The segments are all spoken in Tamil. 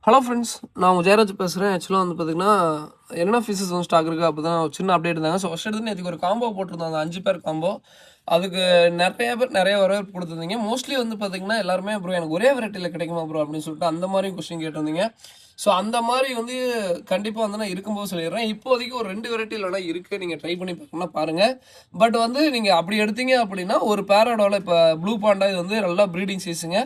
ஹலோ ஃப்ரெண்ட்ஸ், நான் உங்கள் ஜெயராஜ் பேசுகிறேன். ஆக்சுவலாக வந்து பார்த்தீங்கன்னா, என்னென்ன ஃபீஸஸ் வந்து ஸ்டாக் இருக்குது அப்போ தான் ஒரு சின்ன அப்டேட் இருந்தாங்க. ஸோ ஃபஸ்ட் எடுத்து நேற்றுக்கு ஒரு காம்போ போட்டிருந்தாங்க, 5 பேர் காம்போ. அதுக்கு நிறைய பேர் நிறைய வரவேற்பு கொடுத்துருந்தீங்க. மோஸ்ட்லி வந்து பார்த்தீங்கன்னா எல்லாருமே ப்ரோ எனக்கு ஒரே வெரைட்டியில் கிடைக்குமா ப்ரோ அப்படின்னு சொல்லிட்டு அந்த மாதிரி கொஸ்டின் கேட்டிருந்தீங்க. ஸோ அந்த மாதிரி வந்து கண்டிப்பாக வந்து நான் இருக்கும்போது சொல்லிடுறேன். இப்போதைக்கு ஒரு 2 வெரைட்டியில் வேணால் இருக்குது, நீங்கள் ட்ரை பண்ணி பார்க்கணும்னா பாருங்கள். பட் வந்து நீங்கள் அப்படி எடுத்தீங்க அப்படின்னா ஒரு பேரோட இப்போ ப்ளூ பாண்டா இது வந்து நல்லா ப்ரீடிங் சைஸுங்க.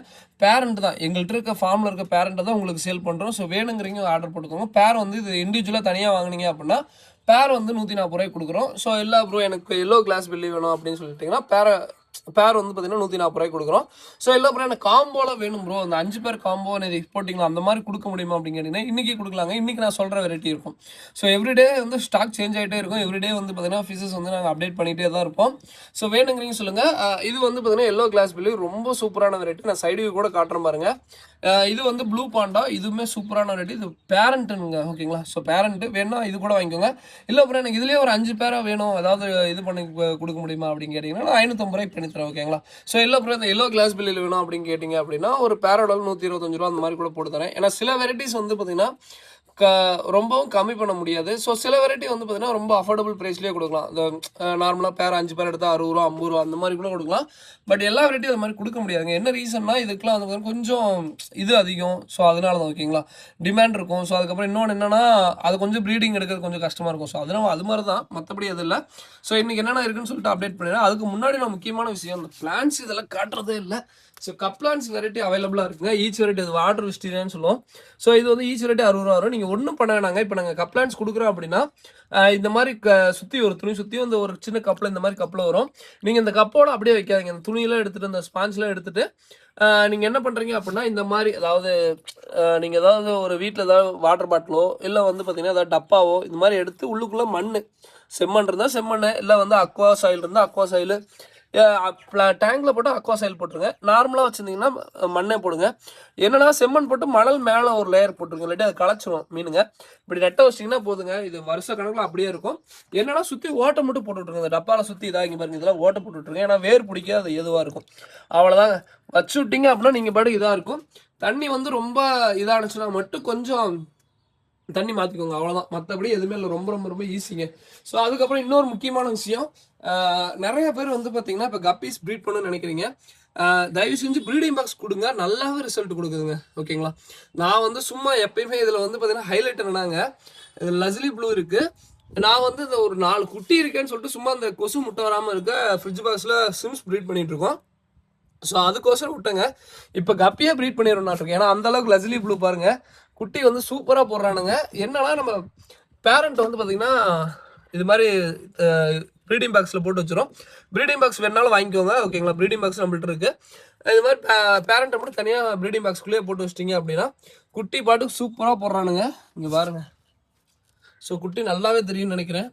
பேரண்ட் தான் எங்கள்கிட்ட இருக்க ஃபார்மில் இருக்க பேரண்ட்டை தான் உங்களுக்கு சேல் பண்ணுறோம். ஸோ வேணுங்கிறீங்க ஆர்டர் போட்டுக்கோங்க. பேர் வந்து இது இண்டிவிஜுவலாக தனியாக வாங்கினீங்க அப்படின்னா பேர் வந்து 140 ரூபாய்க்கு கொடுக்குறோம். ஸோ எல்லா ப்ரோ எனக்கு எல்லோ கிளாஸ் பில்லி வேணும் அப்படின்னு சொல்லிட்டிங்கன்னா பேர் வந்து பார்த்தீங்கன்னா 140 ரூபாய்க்கு கொடுக்குறோம். ஸோ எல்லா ப்ரோ எனக்கு காம்போலாம் வேணும் ப்ரோ, அந்த 5 பேர் காம்போ இது போட்டிங்களா அந்த மாதிரி கொடுக்க முடியுமா அப்படின்னு கேட்டிங்கன்னா இன்றைக்கி கொடுக்கலாங்க. இன்றைக்கி நான் சொல்கிற வெரைட்டி இருக்கும். ஸோ எவ்ரிடே வந்து ஸ்டாக் சேஞ்ச் ஆகிட்டே இருக்கும். எவ்ரிடே வந்து பார்த்தீங்கன்னா ஃபீஸஸ் வந்து நாங்கள் அப்டேட் பண்ணிகிட்டே தான் இருப்போம். ஸோ வேணுங்கிறீங்க சொல்லுங்கள். இது வந்து பார்த்தீங்கன்னா எல்லோ கிளாஸ் பில்லி ரொம்ப சூப்பரான வெரைட்டி. நான் சைடு கூட காட்டுறேன் பாருங்கள். இது வந்து ப்ளூ பாண்டா, இதுவுமே சூப்பரான வெரைட்டி. இது பேரண்ட்டுங்க, ஓகேங்களா? ஸோ பேரண்ட்டு வேணும்னா இது கூட வாங்கிக்கோங்க. இல்லை அப்புறம் எனக்கு இதுலேயே ஒரு 5 பேராக வேணும், ஏதாவது இது பண்ணி கொடுக்க முடியுமா அப்படின்னு கேட்டிங்கன்னா நான் 550 ரூபாய்க்கு பண்ணி தரேன், ஓகேங்களா? ஸோ இல்லை அப்புறம் இந்த எல்லோ கிளாஸ் பில்லில் வேணும் அப்படின்னு கேட்டிங்க அப்படின்னா ஒரு பேரோட 125 ரூபா அந்த மாதிரி கூட போட்டு தரேன். ஏன்னா சில வெரைட்டிஸ் வந்து பார்த்தீங்கன்னா ரொம்பவும் கம்மி பண்ண முடியாது. ஸோ சில வெரைட்டி வந்து பார்த்தீங்கன்னா ரொம்ப அஃபோர்டபுள் ப்ரைஸ்லேயே கொடுக்கலாம். இந்த நார்மலாக பேர் 5 பேர் எடுத்தால் 60 ரூபா 50 ரூபா அந்த மாதிரி கூட கொடுக்கலாம். பட் எல்லா வெரைட்டியும் அது மாதிரி கொடுக்க முடியாதுங்க. என்ன ரீசன்னா இதுக்கெலாம் வந்து கொஞ்சம் இது அதிகம். ஸோ அதனால தான், ஓகேங்களா? டிமாண்ட் இருக்கும். ஸோ அதுக்கப்புறம் இன்னொன்று என்னென்னா அது கொஞ்சம் ப்ரீடிங் எடுக்கிறது கொஞ்சம் கஷ்டமாக இருக்கும். ஸோ அதனால அது மாதிரி தான், மற்றபடி அது இல்லை. ஸோ இன்றைக்கி என்னென்ன இருக்குன்னு சொல்லிட்டு அப்டேட் பண்ணிடுறேன். அதுக்கு முன்னாடி நான் முக்கியமான விஷயம், அந்த பிளான்ஸ் இதெல்லாம் காட்டுறதே இல்லை. ஸோ கப்லான்ஸ் வெரைட்டி அவைலபிளாக இருக்குங்க. ஈச் வெரைட்டி அது வாட்டர் விஸ்டீரியான்னு சொல்லுவோம். ஸோ இது வந்து ஈச் வெரைட்டி 60 ரூபா வரும். நீங்கள் ஒன்றும் பண்ண வேணாங்க. இப்போ நாங்கள் கப்லான்ஸ் கொடுக்குறோம் அப்படின்னா இந்த மாதிரி சுற்றி ஒரு துணி சுற்றி வந்து ஒரு சின்ன கப்பில் இந்த மாதிரி கப்பில் வரும். நீங்கள் இந்த கப்போட அப்படியே வைக்காதீங்க. இந்த துணியெல்லாம் எடுத்துகிட்டு இந்த ஸ்பான்ஸ்லாம் எடுத்துகிட்டு நீங்கள் என்ன பண்ணுறீங்க அப்படின்னா இந்த மாதிரி, அதாவது நீங்கள் ஏதாவது ஒரு வீட்டில் ஏதாவது வாட்டர் பாட்டிலோ இல்லை வந்து பார்த்தீங்கன்னா ஏதாவது டப்பாவோ இந்த மாதிரி எடுத்து உள்ளுக்குள்ளே செம்மண் இருந்தால் செம்மண், இல்லை வந்து அக்வா சாயில் இருந்தால் அக்வா சாயில், டேங்கில் போட்டு அக்வா சாயில் போட்டுருங்க. நார்மலாக வச்சுருந்தீங்கன்னா மண்ணே போடுங்க. என்னன்னா செம்மண் போட்டு மணல் மேலே ஒரு லேயர் போட்டுருங்க, இல்லாட்டி அது களைச்சிரும் மீனுங்க. இப்படி நெட்டை வச்சிட்டிங்கன்னா போதுங்க, இது வருஷ கணக்கில் அப்படியே இருக்கும். என்னன்னா சுற்றி ஓட்டை மட்டும் போட்டு விட்ருங்க. இந்த டப்பாவில் சுற்றி இதாக இங்கே பாருங்க, இதெல்லாம் ஓட்டை போட்டு விட்ருங்க. ஏன்னா வேர் பிடிக்க அது எதுவாக இருக்கும். அவ்வளோதாங்க. வச்சு விட்டிங்க அப்படின்னா நீங்கள் பாட்டுக்கு இதாக இருக்கும். தண்ணி வந்து ரொம்ப இதாகிடுச்சுன்னா மட்டும் கொஞ்சம் தண்ணி மாற்றிக்கோங்க, அவ்வளோதான். மற்றபடி எதுவுமே இல்லை, ரொம்ப ரொம்ப ரொம்ப ஈஸிங்க. ஸோ அதுக்கப்புறம் இன்னொரு முக்கியமான விஷயம், நிறைய பேர் வந்து பார்த்தீங்கன்னா இப்போ கப்பீஸ் ப்ரீட் பண்ணணும்னு நினைக்கிறீங்க. தயவு செஞ்சு ப்ரீடிங் பாக்ஸ் கொடுங்க, நல்லாவே ரிசல்ட் கொடுக்குதுங்க, ஓகேங்களா? நான் வந்து சும்மா எப்பயுமே இதில் வந்து பார்த்தீங்கன்னா ஹைலைட் என்னன்னாங்க, இதில் லஸ்லி ப்ளூ இருக்குது. நான் வந்து இந்த ஒரு 4 குட்டி இருக்கேன்னு சொல்லிட்டு சும்மா அந்த கொசு முட்டை வராமல் இருக்க ஃப்ரிட்ஜ் பாக்ஸில் சிம்ஸ் ப்ரீட் பண்ணிகிட்ருக்கோம். ஸோ அதுக்கோசரம் விட்டேங்க. இப்போ கப்பியே ப்ரீட் பண்ணிடுறோம் நாட்டுருக்கு. ஏன்னா அந்தளவுக்கு லஸ்லி ப்ளூ பாருங்கள், குட்டி வந்து சூப்பராக போடுறானுங்க. என்னன்னா நம்ம பேரண்ட் வந்து பார்த்திங்கன்னா இது மாதிரி ப்ரீடிங் பாக்ஸில் போட்டு வச்சிடும். ப்ரீடிங் பாக்ஸ் வேணாலும் வாங்கிக்கோங்க, ஓகேங்களா? ப்ரீடிங் பாக்ஸ் நம்மள்ட்ட இருக்குது. இது மாதிரி பேரண்ட்டை மட்டும் தனியாக ப்ரீடிங் பாக்ஸ்குள்ளேயே போட்டு வச்சிட்டிங்க அப்படின்னா குட்டி பாட்டுக்கு சூப்பராக போடுறானுங்க. இங்கே பாருங்கள். ஸோ குட்டி நல்லாவே தெரியும்னு நினைக்கிறேன்.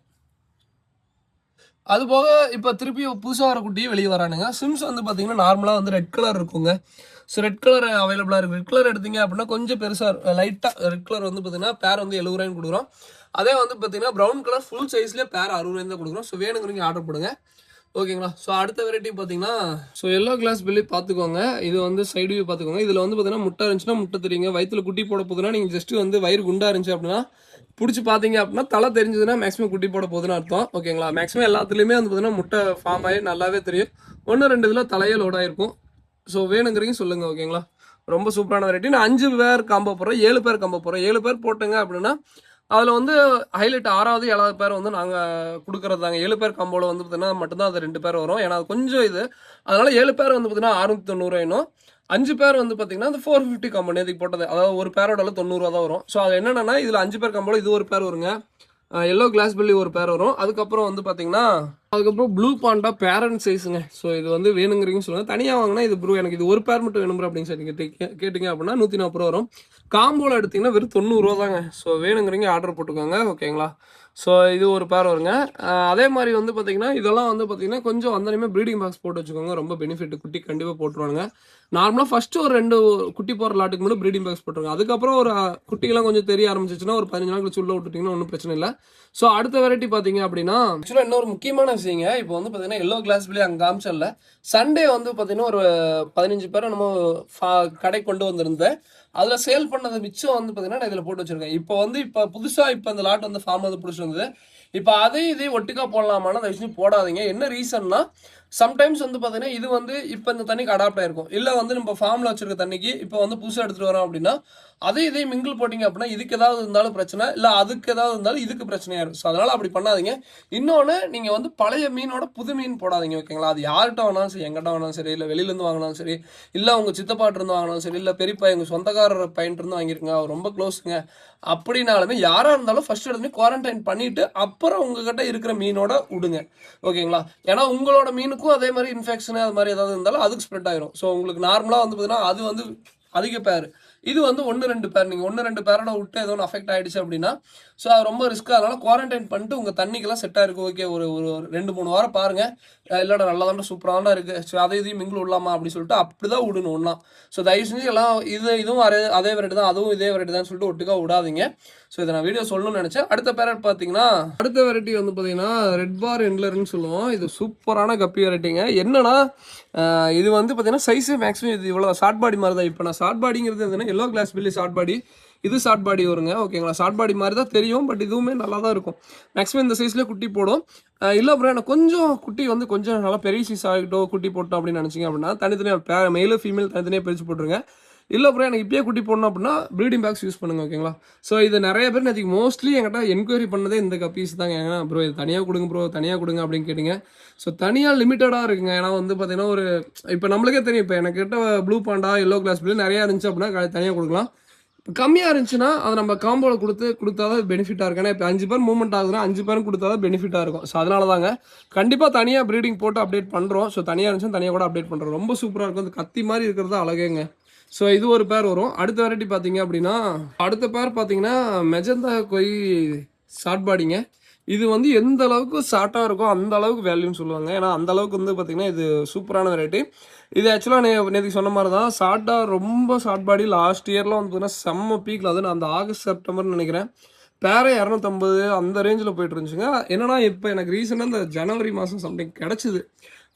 அது போக இப்போ திருப்பி புதுசாக வர குட்டியும் வெளியே வரானுங்க. சிம்ஸ் வந்து பார்த்தீங்கன்னா நார்மலாக வந்து ரெட் கலர் இருக்குங்க. ஸோ ரெட் கலர் அவைலபிளாக இருக்குது. ரெட் கலர் எடுத்தீங்க அப்படின்னா கொஞ்சம் பெருசாக லைட்டாக ரெட் கலர் வந்து பார்த்தீங்கன்னா பேர் வந்து 70 ரூபாய்னு கொடுக்குறோம். அதே வந்து பார்த்தீங்கன்னா ப்ரௌன் கலர் ஃபுல் சைஸ்லேயே பேர் 60 ரூபாய்னு தான் கொடுக்குறோம். ஸோ வேணுங்கிறீங்க ஆர்டர் பண்ணுங்க, ஓகேங்களா? ஸோ அடுத்த வெரைட்டி பார்த்தீங்கன்னா எல்லோ கிளாஸ் பில்லி பார்த்துக்கோங்க. இது வந்து சைடு வியூ பார்த்துக்கோங்க. இதில் வந்து பார்த்தீங்கன்னா முட்டை இருந்துச்சுன்னா முட்டை தெரியுங்க. வயிற்றில் குட்டி போட போதுன்னா நீங்கள் ஜஸ்ட்டு வந்து வயிறு குண்டாக இருந்துச்சு அப்படின்னா பிடிச்சி பார்த்தீங்க அப்படின்னா தலை தெரிஞ்சதுன்னா மேக்ஸிமம் குட்டி போட போதுன்னு அர்த்தம், ஓகேங்களா? மேக்ஸிமம் எல்லாத்துலேயுமே வந்து பார்த்தீங்கன்னா முட்டை ஃபார்ம் ஆகி நல்லாவே தெரியும். 1-2 இதில் தலையே லோட் ஆகிருக்கும். ஸோ வேணுங்கிறீங்க சொல்லுங்கள், ஓகேங்களா? ரொம்ப சூப்பரான வெரைட்டி. நான் 5 பேர் காம்போ போடுறேன், 7 பேர் காம்போ போடுறேன். 7 பேர் போட்டுங்க அப்படின்னா அதில் வந்து ஹைலைட் 6வது 7வது பேர் வந்து நாங்கள் கொடுக்குறது தாங்க. 7 பேர் காம்போவில் வந்து பார்த்தீங்கன்னா மட்டும்தான் அது 2 பேர் வரும். ஏன்னா அது கொஞ்சம் இது, அதனால் 7 பேர் வந்து பார்த்தீங்கன்னா 690 வேணும். 5 பேர் வந்து பார்த்தீங்கன்னா அந்த 450 காம்போ நேற்றுக்கு போட்டது, அதாவது ஒரு பேரோட 90 ரூபா தான் வரும். ஸோ அது என்னென்னா இதில் 5 பேர் காம்போவில் இது ஒரு பேர் வருங்க, எல்லோ கிளாஸ் பில்லி ஒரு பேர் வரும். அதுக்கப்புறம் வந்து பார்த்தீங்கன்னா ப்ளூ பாண்டா பேரண்ட் சைஸுங்க. ஸோ இது வந்து வேணுங்கிறீங்கன்னு சொல்லுங்கள். தனியாக வாங்கினா இது ப்ரூ எனக்கு இது ஒரு பேர் மட்டும் வேணும் அப்படின்னு சொல்லி கேட்டிங்க அப்படின்னா 140 ரூபா வரும். காம்போவில் எடுத்திங்கன்னா வெறும் 90 ரூபா தாங்க. ஸோ வேணுங்கிறீங்க ஆர்டர் போட்டுக்கோங்க, ஓகேங்களா? ஸோ இது ஒரு பேர் வருங்க. அதே மாதிரி வந்து பார்த்தீங்கன்னா இதெல்லாம் வந்து பார்த்தீங்கன்னா கொஞ்சம் வந்தாலுமே ப்ரீடிங் பாக்ஸ் போட்டு வச்சுக்கோங்க, ரொம்ப பெனிஃபிட். குட்டி கண்டிப்பாக போட்டுருவானுங்க. நார்மலாக ஃபஸ்ட்டு ஒரு 2 குட்டி போகிற லாட்டுக்கு மட்டும் ப்ரீடிங் பாக்ஸ் போட்டுருங்க. அதுக்கப்புறம் ஒரு குட்டிகள்லாம் கொஞ்சம் தெரிய ஆரம்பிச்சிச்சுன்னா ஒரு 15 நாள் கழிச்சு உள்ள விட்டுட்டிங்கன்னா ஒன்றும் பிரச்சனை இல்லை. ஸோ அடுத்த வெரைட்டி பார்த்தீங்க அப்படின்னா ஆக்சுவலாக இன்னொரு முக்கியமான விஷயங்க, இப்போ வந்து பார்த்தீங்கன்னா எல்லோ கிளாஸ் பில்லி அங்கே காமிச்சல சண்டே வந்து பார்த்தீங்கன்னா ஒரு 15 பேரை நம்ம கடை கொண்டு வந்திருந்தேன். அதில் சேல் பண்ணது மிச்சம் வந்து பார்த்தீங்கன்னா நான் இதில் போட்டு வச்சிருக்கேன். இப்போ புதுசாக இப்போ இந்த லாட் வந்து ஃபார்ம் வந்து பிடிச்சி வந்தது. இப்போ இதையும் ஒட்டுக்கா போடலாமான்னா தயவு செஞ்சு போடாதீங்க. என்ன ரீசன்னா சம்டைம்ஸ் வந்து பார்த்தீங்கன்னா இது வந்து இப்போ இந்த தண்ணிக்கு அடாப்ட் ஆயிருக்கும். இல்லை வந்து நம்ம ஃபார்மில் வச்சிருக்க தண்ணிக்கு இப்போ வந்து புதுசாக எடுத்துகிட்டு வரோம் அப்படின்னா இதையும் மிங்கிள் போட்டிங்க அப்படின்னா இதுக்கு ஏதாவது இருந்தாலும் பிரச்சனை, இல்லை அதுக்கு ஏதாவது இருந்தாலும் இதுக்கு பிரச்சனையாயிரும். ஸோ அதனால் அப்படி பண்ணாதீங்க. இன்னொன்று நீங்கள் வந்து பழைய மீனோட புது மீன் போடாதீங்க, ஓகேங்களா? அது யார்கிட்ட வேணாலும் சரி, எங்கிட்ட வேணாலும் சரி, இல்லை வெளியிலேருந்து வாங்கினாலும் சரி, இல்லை உங்கள் சித்தப்பாட்டிருந்து வாங்கினாலும் சரி, இல்லை பெரியப்பா எங்கள் சொந்தக்காரர் பையன்ட்டு வாங்கியிருக்குங்க, அவர் ரொம்ப க்ளோஸுங்க அப்படின்னாலுமே யாராக இருந்தாலும் ஃபர்ஸ்ட் எடுத்து குவாரண்டைன் பண்ணிவிட்டு அப்புறம் உங்ககிட்ட இருக்கிற மீனோட விடுங்க, ஓகேங்களா? ஏன்னா உங்களோட மீனுக்கும் அதே மாதிரி இன்ஃபெக்ஷனு அது மாதிரி ஏதாவது இருந்தாலும் அதுக்கு ஸ்ப்ரெட் ஆயிரும். ஸோ உங்களுக்கு நார்மலாக வந்து பார்த்தீங்கன்னா அது வந்து அதிக பேர், இது வந்து 1-2 பேர். நீங்கள் 1-2 பேரோட விட்டு ஏதோ ஒன்று அஃபெக்ட் ஆகிடுச்சு அப்படின்னா ஸோ அது ரொம்ப ரிஸ்க்காக, அதனால குவாரண்டைன் பண்ணிட்டு உங்கள் தண்ணிக்கெல்லாம் செட்டாக இருக்குது, ஓகே, ஒரு ஒரு 2-3 வாரம் பாருங்கள். இல்லைடா நல்லா தாண்டா சூப்பராக தாண்டா இருக்குது, ஸோ இதையும் மிங்கிள் விடலாமா அப்படின்னு சொல்லிட்டு அப்படி தான் விடணும் ஒன்றா. ஸோ தயவு செஞ்சு எல்லாம் இதுவும் அதே வெரைட்டி தான், அதுவும் இதே வெரைட்டி தான் சொல்லிட்டு ஒட்டுக்கா விடாதீங்க. ஸோ இதை நான் வீடியோ சொல்லணும்னு நினச்சேன். அடுத்த பேரட் பார்த்தீங்கன்னா அடுத்த வெரைட்டி வந்து பார்த்தீங்கன்னா ரெட் பார் எண்ட்லர்னு சொல்லுவோம். இது சூப்பரான கப்பி வெரைட்டிங்க. என்னன்னா இது வந்து பார்த்தீங்கன்னா சைஸு மேக்ஸிமம் இது இவ்வளோ ஷார்ட் பாடி மாதிரி தான். இப்போ நான் ஷார்ட் பாடிங்கிறது எதுனா எல்லோ கிளாஸ் பில்லி ஷார்ட் பாடி, இது ஷார்ட் பாடி வருங்க, ஓகேங்களா? ஷார்ட் பாடி மாதிரி தான் தெரியும், பட் இதுவுமே நல்லா தான் இருக்கும். மேக்ஸிமம் இந்த சைஸ்லேயே குட்டி போடும். இல்லை அப்புறம் எனக்கு கொஞ்சம் குட்டி வந்து கொஞ்சம் நல்லா பெரிய சைஸ் ஆகிட்டோம் குட்டி போட்டோம் அப்படின்னு நினச்சிங்க அப்படின்னா தனித்தனியாக மேலு ஃபீமேல் தனித்தனியாக பிரித்து போட்டுருங்க. இல்லை அப்புறம் எனக்கு இப்பயே குட்டி போடணும் அப்படின்னா ப்ரீடிங் பேக்ஸ் யூஸ் பண்ணுங்க, ஓகேங்களா? ஸோ இது நிறைய பேர் நேற்றுக்கு மோஸ்ட்லி என்கிட்ட என்கொயரி பண்ணதே இந்த கப்பீஸ் தாங்க. ஏன்னா ப்ரோ இது தனியாக கொடுங்க ப்ரோ, தனியாக கொடுங்க அப்படின்னு கேட்டிங்க. ஸோ தனியாக லிமிட்டடாக இருக்குங்க. ஏன்னா வந்து பார்த்தீங்கன்னா ஒரு இப்போ நம்மளுக்கே தெரியும், இப்போ எனக்கிட்ட blue panda yellow glass blue நிறையா இருந்துச்சு அப்படின்னா தனியாக கொடுக்கலாம். இப்போ கம்மியாக இருந்துச்சுன்னா அதை நம்ம காம்போவில் கொடுத்தா தான் பெனிஃபிட்டாக இருக்கும். ஏன்னா இப்போ 5 பேர் மூவ்மெண்ட் ஆகுதுன்னா 5 பேரும் கொடுத்தா தான் பெனிஃபிட்டாக இருக்கும். ஸோ அதனால தாங்க கண்டிப்பாக தனியாக ப்ரீடிங் போட்டு அப்டேட் பண்ணுறோம். ஸோ தனியாக இருந்துச்சுன்னா தனியாக கூட அப்டேட் பண்ணுறோம். ரொம்ப சூப்பராக இருக்கும். அந்த கத்தி மாதிரி இருக்கிறது அழகேங்க. ஸோ இது ஒரு பேர் வரும். அடுத்த வெரைட்டி பார்த்தீங்க அப்படின்னா அடுத்த பேர் பார்த்தீங்கன்னா மெஜந்தா கொய் ஷார்ட் பாடிங்க. இது வந்து எந்த அளவுக்கு ஷார்ட்டாக இருக்கோ அந்த அளவுக்கு வேல்யூன்னு சொல்லுவாங்க. ஏன்னா அந்த அளவுக்கு வந்து பார்த்தீங்கன்னா இது சூப்பரான வெரைட்டி. இது ஆக்சுவலாக நேற்றுக்கு சொன்ன மாதிரி தான் ஷார்ட்டாக ரொம்ப ஷார்ட் பாடி லாஸ்ட் இயர்லாம் வந்து பார்த்தீங்கன்னா செம்ம பீக்கில், அது நான் அந்த ஆகஸ்ட் செப்டம்பர்னு நினைக்கிறேன், பேரை 250 அந்த ரேஞ்சில் போயிட்டு இருந்துச்சுங்க. என்னன்னா இப்போ எனக்கு ரீசெண்டாக இந்த ஜனவரி மாதம் சம்திங் கிடச்சிது,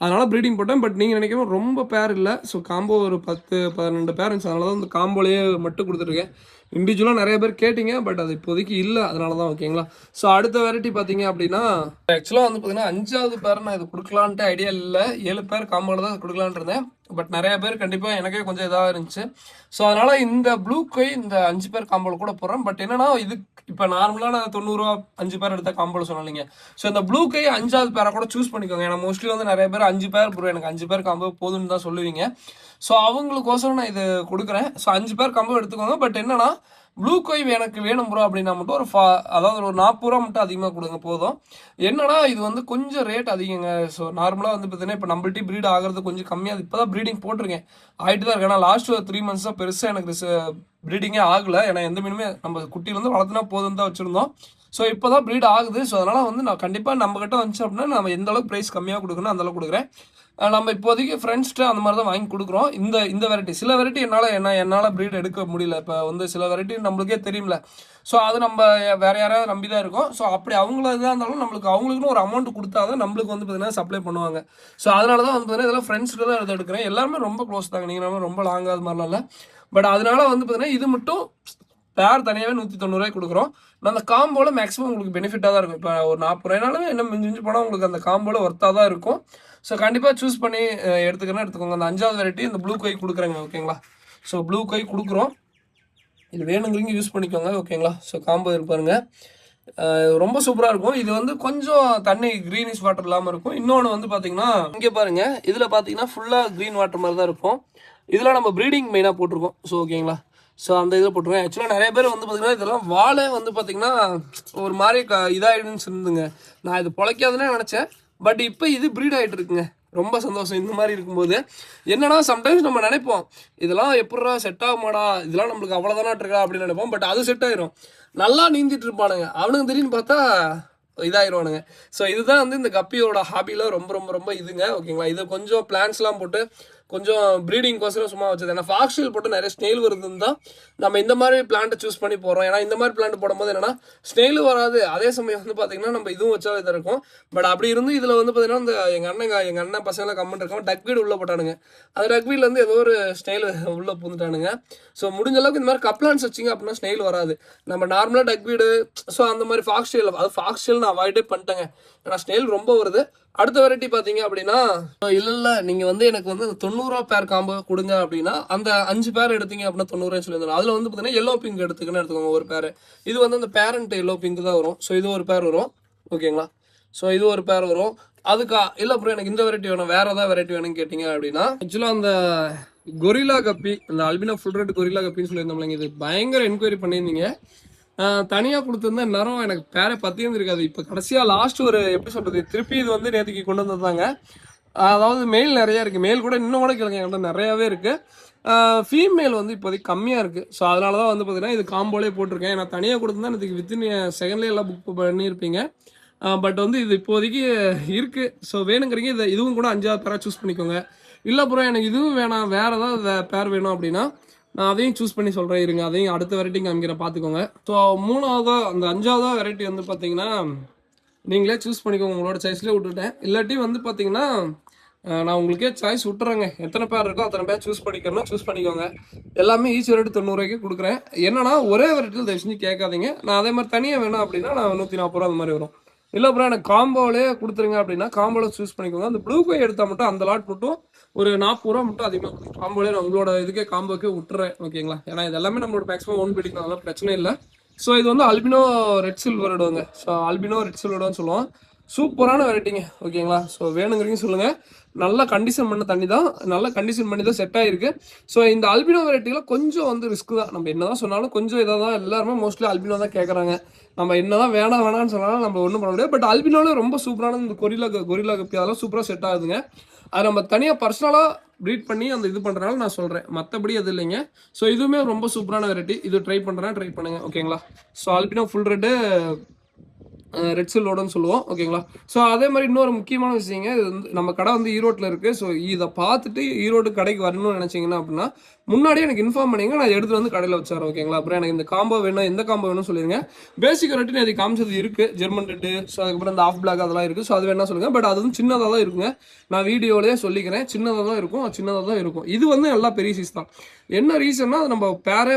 அதனால் ப்ரீடிங் போட்டேன். பட் நீங்கள் நினைக்கிறோம் ரொம்ப பேர் இல்லை. ஸோ காம்போ ஒரு 10-12 பேர் இருந்துச்சு, அதனால தான் இந்த காம்போலேயே மட்டும் கொடுத்துருக்கேன். இண்டிவிஜுவலாக நிறைய பேர் கேட்டிங்க, பட் அது இப்போதைக்கு இல்லை, அதனால தான், ஓகேங்களா? ஸோ அடுத்த வெரைட்டி பார்த்தீங்க அப்படின்னா ஆக்சுவலாக வந்து பார்த்தீங்கன்னா 5வது பேர் நான் இது கொடுக்கலான்ட்டு ஐடியா இல்லை, 7 பேர் காம்போவில் தான் கொடுக்கலான்ட்டு இருந்தேன். பட் நிறைய பேர் கண்டிப்பாக எனக்கே கொஞ்சம் இதாக இருந்துச்சு. ஸோ அதனால் இந்த ப்ளூ கொய் இந்த 5 பேர் காம்போவில் கூட போடுறேன். பட் என்னன்னா இது இப்போ நார்மலாக நான் 90 ரூபா 5 பேர் எடுத்த காம்போவில் சொன்னீங்க. ஸோ இந்த ப்ளூ கை 5வது பேரை கூட சூஸ் பண்ணிக்கோங்க. ஏன்னா மோஸ்ட்லி வந்து நிறைய பேர் 5 பேர் ப்ரோ எனக்கு 5 பேர் காம்போ போதுன்னு தான் சொல்லுவீங்க. ஸோ அவங்களுக்கோசரம் நான் இது கொடுக்குறேன். ஸோ 5 பேர் காம்போ எடுத்துக்கோங்க. பட் என்னன்னா ப்ளூ கொய் எனக்கு வேணும் ப்ரோ அப்படின்னா மட்டும் அதாவது ஒரு 40 ரூபா மட்டும் அதிகமாக கொடுங்க போதும். என்னன்னா இது வந்து கொஞ்சம் ரேட் அதிகங்க. ஸோ நார்மலாக வந்து பார்த்தீங்கன்னா இப்போ நம்மள்ட்டி ப்ரீட் ஆகிறது கொஞ்சம் கம்மியாக, இப்போ தான் ப்ரீடிங் போட்டிருக்கேன், ஆகிட்டு தான் இருக்கு. ஏன்னா லாஸ்ட் 3 மந்த்ஸாக பெருசாக எனக்கு ப்ரீடிங்கே ஆகலை. ஏன்னா எந்த மீனுமே நம்ம குட்டியிலேருந்து வளர்த்துனா போதுன்னு தான் வச்சுருந்தோம். ஸோ இப்போ தான் ப்ரீட் ஆகுது. ஸோ அதனால் வந்து நான் கண்டிப்பாக நம்மக்கிட்ட வந்துச்சு அப்படின்னா நம்ம எந்த அளவுக்கு ப்ரைஸ் கம்மியாக கொடுக்கணும் அந்தளவுக்கு கொடுக்குறேன். நம்ம இப்போதைக்கு ஃப்ரெண்ட்ஸ்ட்டு அந்த மாதிரி தான் வாங்கி கொடுக்குறோம். இந்த வெரைட்டி சில வெரைட்டி என்னால் ப்ரீட் எடுக்க முடியல. இப்போ வந்து சில வெரைட்டி நம்மளுக்கே தெரியும்ல. ஸோ அது நம்ம வேறு யாராவது நம்பி தான் இருக்கோம். ஸோ அப்படி அவங்கள இதாக இருந்தாலும் அவங்களுக்குன்னு ஒரு அமௌண்ட் கொடுத்தா தான் நம்மளுக்கு வந்து பார்த்தீங்கன்னா சப்ளை பண்ணுவாங்க. ஸோ அதனால தான் வந்து பார்த்தீங்கன்னா இதெல்லாம் ஃப்ரெண்ட்ஸ்ட்டு தான் எடுக்கிறேன். எல்லாருமே ரொம்ப க்ளோஸ் தாங்க, நீங்கள் ரொம்ப லாங்காக அது மாதிரிலாம் இல்லை. பட் அதனால வந்து பார்த்தீங்கன்னா இது மட்டும் பேர் தனியாகவே 190 ரூபாய்க்கு கொடுக்குறோம். நான் அந்த காம்போவில் மேக்ஸிமம் உங்களுக்கு பெனிஃபிட்டாக தான் இருக்கும். இப்போ ஒரு 40 ரூபாய்னாலும் இன்னும் மிஞ்சி போனால் உங்களுக்கு அந்த காம்போவில் ஒர்த்தாக தான் இருக்கும். ஸோ கண்டிப்பாக சூஸ் பண்ணி எடுத்துக்கோங்க. அந்த 5வது வெரைட்டி இந்த ப்ளூ கொய் கொடுக்குறேங்க, ஓகேங்களா? ஸோ ப்ளூ கொய் கொடுக்குறோம். இது வேணுங்கிறீங்க யூஸ் பண்ணிக்கோங்க, ஓகேங்களா? ஸோ காம்போ இருப்பாருங்க, ரொம்ப சூப்பராக இருக்கும். இது வந்து கொஞ்சம் தண்ணி க்ரீனிஷ் வாட்டர் இல்லாமல் இருக்கும். இன்னொன்று வந்து பார்த்தீங்கன்னா இங்கே பாருங்கள், இதில் பார்த்தீங்கன்னா ஃபுல்லாக க்ரீன் வாட்டர் மாதிரி தான் இருக்கும். இதில் நம்ம ப்ரீடிங் மெயினாக போட்டிருக்கோம். ஸோ ஓகேங்களா? ஸோ அந்த இதில் போட்டுருவேன். ஆக்சுவலாக நிறைய பேர் வந்து பார்த்தீங்கன்னா இதெல்லாம் வாழை வந்து பார்த்தீங்கன்னா ஒரு மாதிரி இதாகிடுன்னு சொல்லுதுங்க. நான் இது பொழைக்காதுன்னு நினச்சேன். பட் இப்போ இது ப்ரீட் ஆகிட்டு இருக்குங்க. ரொம்ப சந்தோஷம். இந்த மாதிரி இருக்கும்போது என்னன்னா சம்டைம்ஸ் நம்ம நினைப்போம் இதெல்லாம் எப்படா செட் ஆகுமாடா, இதெல்லாம் நம்மளுக்கு அவ்வளோதானா இருக்கா அப்படின்னு நினைப்போம். பட் அது செட் ஆயிரும். நல்லா நீந்திட்டு இருப்பானுங்க, அவனுக்கு திடீர்னு பார்த்தா இதாகிடுவானுங்க. ஸோ இதுதான் வந்து இந்த கப்பியோட ஹாபியில் ரொம்ப ரொம்ப ரொம்ப இதுங்க, ஓகேங்களா? இது கொஞ்சம் பிளான்ஸ்லாம் போட்டு கொஞ்சம் ப்ரீடிங்க்கோசரம் சும்மா வச்சது. ஏன்னா ஃபாக்ஸ்டெயில் போட்டு நிறைய ஸ்னெயில் வருதுன்னு தான் நம்ம இந்த மாதிரி பிளான்ட்டை சூஸ் பண்ணி போகிறோம். ஏன்னா இந்த மாதிரி பிளான்ட் போடும்போது என்னன்னா ஸ்னெயிலும் வராது, அதே சமயம் வந்து பார்த்தீங்கன்னா நம்ம இதுவும் வச்சாலே இதாக இருக்கும். பட் அப்படி இருந்து இதில் வந்து பார்த்தீங்கன்னா இந்த எங்கள் அண்ணன் பசங்களாம் கமெண்ட் இருக்காங்க, டக்வீடு உள்ளே போட்டானுங்க. அது டக்வீட்லேருந்து ஏதோ ஒரு ஸ்னெயில் உள்ளே பூந்துட்டானுங்க. ஸோ முடிஞ்ச அளவுக்கு இந்த மாதிரி கப்ளான்ஸ் வச்சிங்க அப்படின்னா ஸ்னெயில் வராது. நம்ம நார்மலாக டக்வீடு ஸோ அந்த மாதிரி ஃபாக்ஸ்டெயில், அது ஃபாக்ஸ்டெயில் நான் அவாய்டே பண்ணிட்டேங்க, ஏன்னா ஸ்னெயில் ரொம்ப வருது. அடுத்த வெரைட்டி பார்த்தீங்க அப்படின்னா இல்லை நீங்கள் வந்து எனக்கு வந்து 90 பேர் காம்போ கொடுங்க அப்படின்னா அந்த 5 பேர் எடுத்தீங்க அப்படின்னா 90 சொல்லியிருந்தோம். அதில் வந்து பார்த்தீங்கன்னா எல்லோ பிங்க் எடுத்துக்கோங்க ஒரு பேர். இது வந்து அந்த பேரண்ட் எல்லோ பிங்க் தான் வரும். ஸோ இது ஒரு பேர் வரும், ஓகேங்களா. ஸோ இது ஒரு பேர் வரும். அதுக்கா இல்லை அப்புறம் எனக்கு இந்த வெரைட்டி வேணும், வேறு ஏதாவது வெரைட்டி வேணும்னு கேட்டிங்க அப்படின்னா ஆக்சுவலாக அந்த கொரில்லா கப்பி, அந்த அல்பினோ ஃபுல் ரெட் கொரில்லா கப்பின்னு சொல்லியிருந்தோம்லைங்க, இது பயங்கர என்கொயரி பண்ணியிருந்தீங்க. தனியாக கொடுத்துருந்தா நேரம் எனக்கு பேரை பற்றியும் இருக்காது. இப்போ கடைசியாக லாஸ்ட் ஒரு எப்படி சொல்கிறது, திருப்பி இது வந்து நேற்றுக்கு கொண்டு வந்ததாங்க. அதாவது மேல் நிறையா இருக்குது, மேல் கூட இன்னும் கூட கேளுங்க என்கிட்ட நிறையாவே இருக்குது. ஃபீமேல் வந்து இப்போதைக்கு கம்மியாக இருக்குது. ஸோ அதனால தான் வந்து பார்த்தீங்கன்னா இது காம்போலே போட்டிருக்கேன். நான் தனியாக கொடுத்துருந்தா எனக்கு வித்தின் செகண்ட்லேயே எல்லாம் புக் பண்ணியிருப்பீங்க. பட் வந்து இது இப்போதைக்கு இருக்குது. ஸோ வேணுங்கிறீங்க இதுவும் கூட 5ஆவது பேராக சூஸ் பண்ணிக்கோங்க. இல்லை அப்புறம் எனக்கு இதுவும் வேணாம், வேறு ஏதாவது பேர் வேணும் அப்படின்னா நான் அதையும் சூஸ் பண்ணி சொல்கிறேன் இருங்க, அதையும் அடுத்த வெரைட்டி காமிக்கிறேன் பார்த்துக்கோங்க. ஸோ 3ஆவதா அந்த 5ஆவதா வெரைட்டி வந்து பார்த்தீங்கன்னா நீங்களே சூஸ் பண்ணிக்கோங்க, உங்களோட சாய்ஸ்லேயே விட்டுட்டேன். இல்லாட்டி வந்து பார்த்தீங்கன்னா நான் உங்களுக்கே சாய்ஸ் விட்டுறேங்க, எத்தனை பேர் இருக்கோ அத்தனை பேர் சூஸ் பண்ணிக்கோங்க. எல்லாமே ஈச் வெரைட்டி 90 ரூபாய்க்கு கொடுக்குறேன். என்னன்னா ஒரே வெரைட்டியில் தயவு செஞ்சு கேட்காதீங்க. நான் அதே மாதிரி தனியாக வேணும் அப்படின்னா நான் 140 ரூபா அந்த மாதிரி வரும். இல்லை அப்புறம் எனக்கு காம்போலே கொடுத்துருங்க அப்படின்னா காம்போவில் சூஸ் பண்ணிக்கோங்க. அந்த ப்ளூ கை எடுத்தால் மட்டும் அந்த லாட் மட்டும் ஒரு 40 ரூபா மட்டும் அதிகமாக காம்போலே நான் உங்களோட இதுக்கே காம்போக்கே விட்டுறேன், ஓகேங்களா. ஏன்னா இது எல்லாமே நம்மளோட மேக்ஸிமம் ஓன் பிடிக்கும், அதெல்லாம் பிரச்சனை இல்லை. ஸோ இது வந்து அல்பினோ ரெட் சில்வர்டுவாங்க. ஸோ அல்பினோ ரெட் சில்வர்டுன்னு சொல்லுவோம். சூப்பரான வெரைட்டிங்க, ஓகேங்களா. ஸோ வேணுங்கிறீங்க சொல்லுங்கள். நல்லா கண்டிஷன் பண்ண தண்ணி தான், நல்லா கண்டிஷன் பண்ணி தான் செட் ஆகிருக்கு. ஸோ இந்த அல்பினோ வெரைட்டியில் கொஞ்சம் வந்து ரிஸ்க் தான். நம்ம என்ன தான் சொன்னாலும் கொஞ்சம் இதாக தான் எல்லாருமே மோஸ்ட்லி அல்பினோ தான் கேட்குறாங்க. நம்ம என்ன தான் வேணாம்னு சொன்னாலும் நம்ம ஒன்றும் பண்ண முடியாது. பட் அல்பினோவில் ரொம்ப சூப்பரான இந்த கொரில்லா கப்பி அதெல்லாம் சூப்பராக செட் ஆகுதுங்க. அது நம்ம தனியாக பர்சனலாக ப்ரீட் பண்ணி அந்த இது பண்ணுறனால நான் சொல்கிறேன், மற்றபடி அது இல்லைங்க. ஸோ இதுவுமே ரொம்ப சூப்பரான வெரைட்டி. இது ட்ரை பண்ணுங்கள், ஓகேங்களா. So albino full red red சில்வர்டுன்னு சொல்லுவோம், ஓகேங்களா. ஸோ அதே மாதிரி இன்னொரு முக்கியமான விஷயங்க, இது வந்து நம்ம கடை வந்து ஈரோட்டில் இருக்குது. ஸோ இதை பார்த்துட்டு ஈரோடு கடைக்கு வரணும்னு நினச்சிங்கன்னா அப்படின்னா முன்னாடியே எனக்கு இன்ஃபார்ம் பண்ணிங்க, நான் எடுத்துகிட்டு வந்து கடையில் வச்சாரேன், ஓகேங்களா. அப்புறம் எனக்கு இந்த காம்போ வேணும், எந்த காம்போ வேணும்னு சொல்லிடுங்க. பேசிக் வெரைட்டி அது காமிச்சது இருக்குது, ஜெர்மன் ரெட்டு, ஸோ அதுக்கப்புறம் இந்த ஆஃப் பிளாக் அதெல்லாம் இருக்குது. ஸோ அது வேணா சொல்லுங்கள். பட் அது வந்து சின்னதாக தான் இருக்குங்க, நான் வீடியோலேயே சொல்லிக்கிறேன், சின்னதாக தான் இருக்கும். இது வந்து நல்லா பெரிய சைஸ் தான். என்ன ரீசன்னா நம்ம பேர்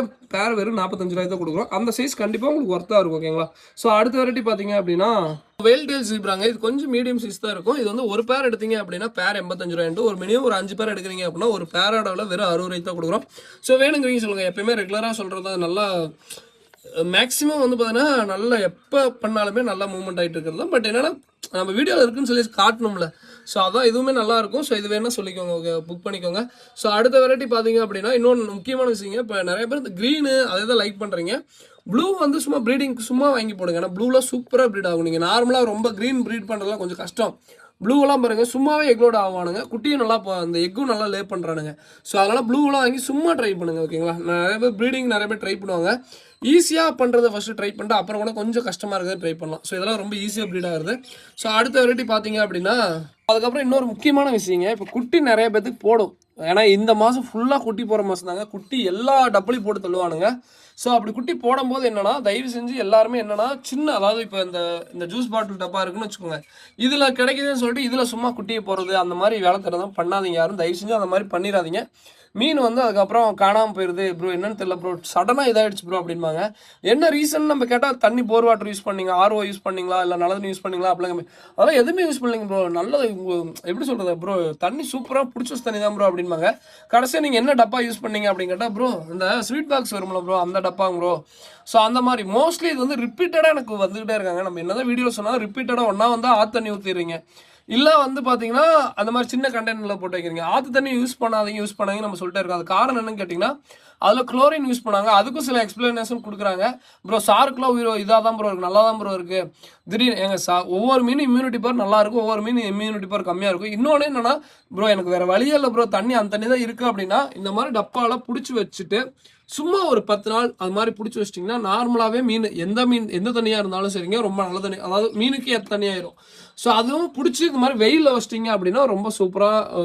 வெறும் 45 ரூபாய் தான் கொடுக்குறோம். அந்த சைஸ் கண்டிப்பாக உங்களுக்கு ஒர்த்தாக இருக்கும், ஓகேங்களா. ஸோ அடுத்த வெரைட்டி பார்த்தீங்க அப்படின்னா வேல் டெயில் ஜீப்ராங்க. இது கொஞ்சம் மீடியம் சைஸ் தான் இருக்கும். இது வந்து ஒரு பேர் எடுத்தீங்க அப்படின்னா பேர் 85 ரூபாய், ஒரு மினிமம் ஒரு 5 பேர் எடுக்கிறீங்க அப்படின்னா ஒரு பேரோட வெறும் 60 ரூபாய் தான் கொடுக்குறோம். ஸோ வேணுங்கிறீங்க சொல்லுங்கள். எப்பயுமே ரெகுலராக சொல்கிறது நல்லா மேக்ஸிமம் வந்து பார்த்தீங்கன்னா நல்லா எப்போ பண்ணாலுமே நல்லா மூவ்மெண்ட் ஆகிட்டு இருக்கிறது தான். பட் என்னன்னா நம்ம வீடியோவில் இருக்குன்னு சொல்லி காட்டணும்ல. ஸோ அதான் இதுவுமே நல்லாயிருக்கும். ஸோ இது வேணால் சொல்லிக்கோங்க, ஓகே, புக் பண்ணிக்கோங்க. ஸோ அடுத்த வெரைட்டி பார்த்தீங்க அப்படின்னா இன்னொன்று முக்கியமான விஷயங்க, இப்போ நிறைய பேர் இந்த க்ரீனு அதை தான் லைக் பண்ணுறீங்க. ப்ளூ வந்து சும்மா ப்ரீடிங்க்கு சும்மா வாங்கி போடுங்க. ஏன்னா ப்ளூவில் சூப்பராக ப்ரீட் ஆகும். நீங்கள் நார்மலாக ரொம்ப க்ரீன் ப்ரீட் பண்ணுறதுலாம் கொஞ்சம் கஷ்டம். ப்ளூவெல்லாம் பாருங்க சும்மாவே எக்லோட ஆவானுங்க, குட்டியும் நல்லா அந்த எக்கும் நல்லா லே பண்ணுறானுங்க. ஸோ அதனால் ப்ளூவெலாம் வாங்கி சும்மா ட்ரை பண்ணுங்கள், ஓகேங்களா. நிறைய பேர் ப்ரீடிங் நிறைய பேர் ட்ரை பண்ணுவாங்க. ஈஸியாக பண்ணுறதை ஃபஸ்ட்டு ட்ரை பண்ணிட்டு அப்புறம் கூட கொஞ்சம் கஷ்டமாக இருக்கிறத ட்ரை பண்ணலாம். ஸோ இதெல்லாம் ரொம்ப ஈஸியாக ப்ரீட் ஆகுது. ஸோ அடுத்த வெரைட்டி பார்த்தீங்க அப்படின்னா அதுக்கப்புறம் இன்னொரு முக்கியமான விஷயங்க, இப்போ குட்டி நிறைய பேத்துக்கு போடும். ஏன்னா இந்த மாதம் ஃபுல்லாக குட்டி போகிற மாதம் தாங்க. குட்டி எல்லா டப்புலையும் போட்டு தள்ளுவானுங்க. ஸோ அப்படி குட்டி போடும்போது என்னன்னா தயவு செஞ்சு எல்லாருமே என்னன்னா சின்ன, அதாவது இப்போ இந்த ஜூஸ் பாட்டில் டப்பா இருக்குன்னு வச்சுக்கோங்க, இதில் கிடைக்குதுன்னு சொல்லிட்டு இதில் சும்மா குட்டியை போடுறது அந்த மாதிரி வேலை தரதான் பண்ணாதீங்க. யாரும் தயவு செஞ்சு அந்த மாதிரி பண்ணிடாதீங்க. மீன் வந்து அதுக்கப்புறம் காணாமல் போயிடுது ப்ரோ, என்னன்னு தெரியல ப்ரோ, சடனாக இதாகிடுச்சு ப்ரோ அப்படின்பாங்க. என்ன ரீசன் நம்ம கேட்டால் தண்ணி போர் வாட்டர் யூஸ் பண்ணீங்க, ஆர்ஓ யூஸ் பண்ணிங்களா, இல்லை நல்லது யூஸ் பண்ணிங்களா அப்படிங்க. அதெல்லாம் எதுவுமே யூஸ் பண்ணலைங்க ப்ரோ, நல்லது எப்படி சொல்கிறது ப்ரோ, தண்ணி சூப்பராக பிடிச்ச தண்ணி தான் ப்ரோ அப்படின்பாங்க. கடைசியாக நீங்கள் என்ன டப்பா யூஸ் பண்ணீங்க அப்படின்னு கேட்டால் ப்ரோ இந்த ஸ்வீட் பாக்ஸ் வரும்ல ப்ரோ அந்த டப்பாங்க ப்ரோ. ஸோ அந்த மாதிரி மோஸ்ட்லி இது வந்து ரிப்பீட்டடாக எனக்கு வந்துகிட்டே இருக்காங்க. நம்ம என்ன தான் வீடியோ சொன்னாலும் ரிப்பீட்டடாக ஒன்றா வந்து தண்ணி ஊற்றிடுறீங்க, இல்லை வந்து பார்த்தீங்கன்னா அந்த மாதிரி சின்ன கண்டெய்னரில் போட்டு வைக்கிறீங்க. ஆற்று தண்ணி யூஸ் பண்ணாதீங்க நம்ம சொல்லிட்டே இருக்கோம். அது காரணம் என்னன்னு கேட்டிங்கன்னா அதில் குளோரின் யூஸ் பண்ணாங்க. அதுக்கும் சில எக்ஸ்பிளனேஷன் கொடுக்குறாங்க. ப்ரோ சாருக்குலாம் உயிரோ இதாக தான் ப்ரோ இருக்குது, நல்லா தான் ப்ரோ இருக்குது. திடீர்னு எங்கள் ஒவ்வொரு மீனும் இம்யூனிட்டி பவர் நல்லா இருக்கும், ஒவ்வொரு மீன் இம்யூனிட்டி பவர் கம்மியாக இருக்கும். இன்னொன்று என்னன்னா ப்ரோ எனக்கு வேறு வழியே இல்லை ப்ரோ, தண்ணி அந்த தண்ணி தான் இருக்குது அப்படின்னா இந்த மாதிரி டப்பாவில் பிடிச்சி வச்சுட்டு சும்மா ஒரு 10 நாள் அது மாதிரி பிடிச்சி வச்சிட்டிங்கன்னா நார்மலாகவே மீன் எந்த தண்ணியாக இருந்தாலும் சரிங்க, ரொம்ப நல்ல தண்ணி, அதாவது மீனுக்கு ஏற்ற தண்ணியாயிரும். ஸோ அதுவும் பிடிச்சி இந்த மாதிரி வெயிலில் வச்சிட்டிங்க அப்படின்னா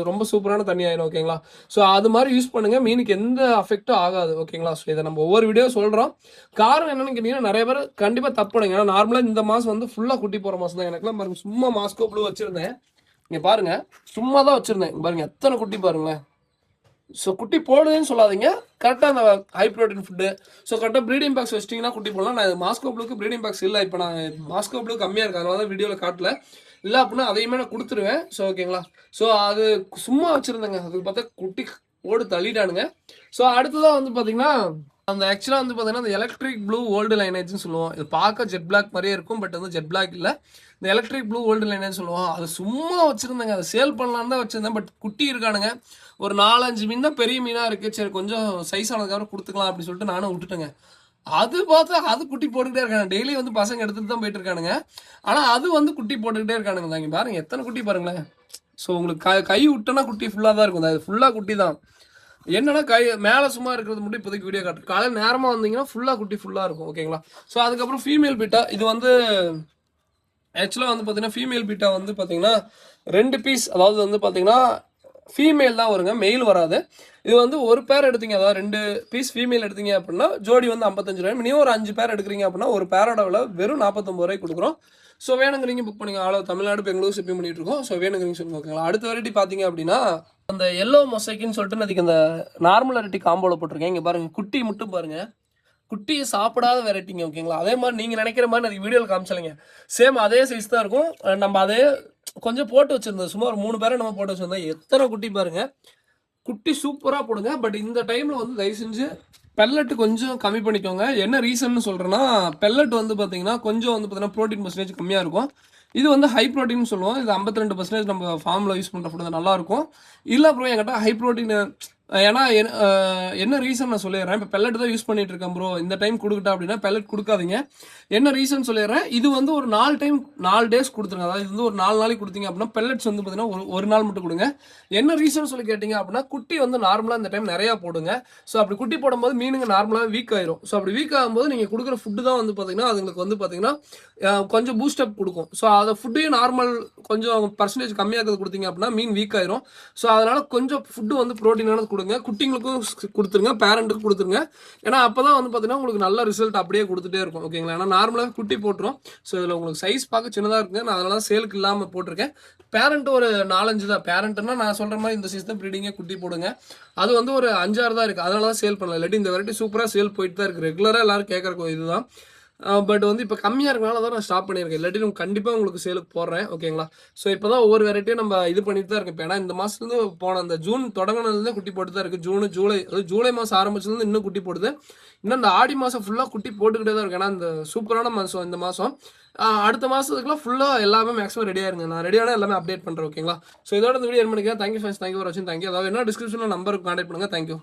ரொம்ப சூப்பரான தண்ணி ஆயிரும். ஓகேங்களா? ஸோ அது மாதிரி யூஸ் பண்ணுங்கள், மீனுக்கு எந்த அஃபெக்டும் ஆகாது. ஓகேங்களா? ஸோ இதை நம்ம ஒவ்வொரு வீடியோ சொல்கிறோம். காரணம் என்னன்னு கேட்டிங்கன்னா, நிறைய பேர் கண்டிப்பாக தப்புடுங்க. ஏன்னா நார்மலாக இந்த மாதம் வந்து ஃபுல்லாக குட்டி போகிற மாதம் தான். எனக்குலாம் பாருங்கள், சும்மா மாஸ்கோ ப்ளூ வச்சுருந்தேன். இங்கே பாருங்கள், சும்மா தான் வச்சுருந்தேன். பாருங்கள் எத்தனை குட்டி பாருங்களேன். ஸோ குட்டி போடுதுன்னு சொல்லாதீங்க, கரெக்டாக அந்த ஹை ப்ரோட்டீன் ஃபுட்டு, ஸோ கரெக்டாக ப்ரீடிங் பாக்ஸ் வச்சிட்டிங்கன்னா குட்டி போடலாம். நான் மாஸ்கோ ப்ளூக்கு ப்ரீடிங் பாக்ஸ் இல்லை, இப்போ நான் மாஸ்கோ ப்ளூ கம்மியாக இருக்குது, அதனால தான் வீடியோவில் காட்டல. இல்லை அப்படின்னா அதையுமே நான் கொடுத்துருவேன். ஸோ ஓகேங்களா? ஸோ அது சும்மா வச்சுருந்தேங்க, அதுக்கு பார்த்தா குட்டி போடு தள்ளிட்டானுங்க. ஸோ அடுத்ததாக வந்து பார்த்தீங்கன்னா, அந்த ஆக்சுவலாக வந்து பார்த்தீங்கன்னா அந்த எலக்ட்ரிக் ப்ளூ ஓல்டு லைனேஜ்னு சொல்லுவோம். இது பார்க்க ஜெட் பிளாக் மாதிரியே இருக்கும், பட் வந்து ஜெட் பிளாக் இல்லை. இந்த எலக்ட்ரிக் ப்ளூ ஓல்டு லைனேஜ் சொல்லுவோம். அது சும்மா வச்சுருந்தேங்க, அதை சேல் பண்ணலான்னு தான் வச்சுருந்தேன். பட் குட்டி இருக்கானுங்க, ஒரு 4-5 மீன் தான் பெரிய மீனாக இருக்குது. சரி கொஞ்சம் சைஸ் ஆனதுக்கப்புறம் கொடுத்துக்கலாம் அப்படின்னு சொல்லிட்டு நானும் விட்டுட்டேங்க. அது பார்த்தா அது குட்டி போட்டுக்கிட்டே இருக்காங்க. டெய்லி வந்து பசங்க எடுத்துகிட்டு தான் போயிட்டு இருக்கானுங்க. ஆனால் அது வந்து குட்டி போட்டுக்கிட்டே இருக்கானுங்க. தாங்க பாருங்க எத்தனை குட்டி பாருங்களேன். ஸோ உங்களுக்கு கை விட்டோன்னா குட்டி ஃபுல்லாக தான் இருக்கும். அது ஃபுல்லாக குட்டி தான். என்னன்னா மேலே சும்மா இருக்கிறது மட்டும் இப்போதைக்கு வீடியோ காட்டு. காலையில் நேரமாக வந்தீங்கன்னா ஃபுல்லாக குட்டி ஃபுல்லாக இருக்கும். ஓகேங்களா? ஸோ அதுக்கப்புறம் ஃபீமேல் பீட்டா, இது வந்து ஆக்சுவலாக வந்து பார்த்தீங்கன்னா ஃபீமேல் பீட்டா வந்து பார்த்தீங்கன்னா 2 பீஸ், அதாவது வந்து பார்த்தீங்கன்னா ஃபீமேல் தான் வருங்க, மெயில் வராது. இது வந்து ஒரு பேர் எடுத்தீங்க, அதாவது 2 பீஸ் ஃபீமேல் எடுத்தீங்க அப்படின்னா ஜோடி வந்து 55 ரூபாய். மினிமம் ஒரு 5 பேர் எடுக்கிறீங்க அப்படின்னா ஒரு பேரோட விலை வெறும் 49 ரூபாய்க்கு கொடுக்குறோம். ஸோ வேணுங்கிறீங்க புக் பண்ணிங்க. தமிழ்நாடு பெங்களூர் ஷிப்பிங் பண்ணிட்டு இருக்கோம். ஸோ வேணுங்கிறீங்க சொல்லுங்க. ஓகேங்களா? அடுத்த வெரைட்டி பார்த்தீங்க அப்படின்னா அந்த எல்லோ மொசைக்குன்னு சொல்லிட்டு அதுக்கு அந்த நார்மல் வெரைட்டி காம்போவில் போட்டிருக்கேன். இங்கே பாருங்க, குட்டி மட்டும் பாருங்க, குட்டியை சாப்பிடாத வெரைட்டிங்க. ஓகேங்களா? அதே மாதிரி நீங்கள் நினைக்கிற மாதிரி அதுக்கு வீடியோவில் காமிச்சலைங்க, சேம் அதே சைஸ் தான் இருக்கும். நம்ம அதே கொஞ்சம் போட்டு வச்சுருந்தோம், சும்மா ஒரு 3 பேரை நம்ம போட்டு வச்சுருந்தோம். எத்தனை குட்டி பாருங்க, குட்டி சூப்பராக போடுங்க. பட் இந்த டைமில் வந்து தயவு செஞ்சு பெல்லட் கொஞ்சம் கம்மி பண்ணிக்கோங்க. என்ன ரீசன்னு சொல்கிறேன்னா, பெல்லட் வந்து பார்த்தீங்கன்னா கொஞ்சம் வந்து பார்த்தீங்கன்னா ப்ரோட்டீன் பர்சன்டேஜ் கம்மியாக இருக்கும். இது வந்து ஹை ப்ரோட்டீன் சொல்லுவோம். இது 52% நம்ம ஃபார்மில் யூஸ் பண்ணுற ஃபுட் நல்லாயிருக்கும். இல்லை ப்ரோ என்கிட்ட ஹை ப்ரோட்டீன், ஏன்னா என்ன ரீசன் நான் சொல்லிடுறேன். இப்போ பெல்லட் தான் யூஸ் பண்ணிட்டு இருக்கேன் ப்ரோ, இந்த டைம் கொடுக்கட்டா அப்படின்னா பெல்லட் கொடுக்காதீங்க. என்ன ரீசன் சொல்லிடுறேன். இது வந்து ஒரு 4 டேஸ் கொடுத்துருங்க. அதாவது இது வந்து ஒரு 4 நாளைக்கு கொடுத்தீங்க அப்படின்னா பெல்லட்ஸ் வந்து பார்த்தீங்கன்னா ஒரு நாள் மட்டும் கொடுங்க. என்ன ரீசன் சொல்லி கேட்டிங்க அப்படின்னா, குட்டி வந்து நார்மலாக இந்த டைம் நிறையா போடுங்க. ஸோ அப்படி குட்டி போடும்போது மீனுங்க நார்மலாக வீக் ஆயிரும். ஸோ அப்படி வீக் ஆகும்போது நீங்கள் கொடுக்குற ஃபுட்டு தான் வந்து பார்த்தீங்கன்னா அதுங்களுக்கு வந்து பார்த்தீங்கன்னா கொஞ்சம் பூஸ்டப் கொடுக்கும். ஸோ அதை ஃபுட்டையும் நார்மல் கொஞ்சம் பர்சன்டேஜ் கம்மியாக கொடுத்தீங்க அப்படின்னா மீன் வீக் ஆயிரும். ஸோ அதனால கொஞ்சம் ஃபுட்டு வந்து ப்ரோட்டீனானது கொடுங்க. குட்டிங்களுக்கும் கொடுத்துருங்க, பேரண்ட்டுக்கும் கொடுத்துருங்க. ஏன்னா அப்போ தான் வந்து பார்த்தீங்கன்னா உங்களுக்கு நல்ல ரிசல்ட் அப்படியே கொடுத்துட்டே இருக்கும். ஓகேங்களா? ஏன்னா நார்மலாக குட்டி போட்டுரும். ஸோ இதில் உங்களுக்கு சைஸ் பார்க்க சின்னதாக இருக்குங்க, நான் அதனால தான் சேலுக்கு இல்லாமல் போட்டிருக்கேன். பேரண்ட் ஒரு 4-5 தான். பேரண்ட்னா நான் சொல்கிற மாதிரி இந்த சைஸ் தான் ப்ரீடிங்கே குட்டி போடுங்க. அது வந்து ஒரு 5-6 தான் இருக்குது, அதனால தான் சேல் பண்ணல. இல்லாட்டி இந்த வெரைட்டி சூப்பராக சேல் போயிட்டு தான் இருக்குது. ரெகுலராக எல்லாரும் கேட்குற இதுதான். பட் வந்து இப்போ கம்மியாக இருக்கனால தான் நான் ஸ்டாப் பண்ணியிருக்கேன். இல்லாட்டி நம்ம கண்டிப்பாக உங்களுக்கு சேலுக்கு போடுறேன். ஓகேங்களா? ஸோ இப்போ தான் ஒவ்வொரு வெரைட்டியும் நம்ம இது பண்ணிட்டு தான் இருக்கோம். இப்போ ஏன்னா இந்த மாதத்துலேருந்து போன அந்த ஜூன் தொடங்கினதுலேருந்து குட்டி போட்டு தான் இருக்குது. ஜூலை அதாவது ஜூலை மாதம் ஆரம்பிச்சதுலேருந்து இன்னும் குட்டி போடுது. இன்னும் இந்த ஆடி மாதம் ஃபுல்லாக குட்டி போட்டுக்கிட்டே தான் இருக்கு. ஏன்னா இந்த சூப்பரான மாதம் இந்த மாதம். அடுத்த மாதத்துக்குலாம் ஃபுல்லாக எல்லாமே மேக்ஸிமம் ரெடியாக இருங்க. நான் ரெடியான எல்லாமே அப்டேட் பண்ணுறேன். ஓகேங்களா? ஸோ இதோட இந்த வீடியோ என் பண்ணிக்கிறேன். தேங்க்யூ ஃப்ரெண்ட்ஸ், தேங்க்யூ ஃபார் வாட்சிங். தேங்க்யூ. அதாவது என்ன டிஸ்கிரிப்ஷனில் நம்பருக்கு கான்டாக்ட் பண்ணுங்கள். தேங்க்யூ.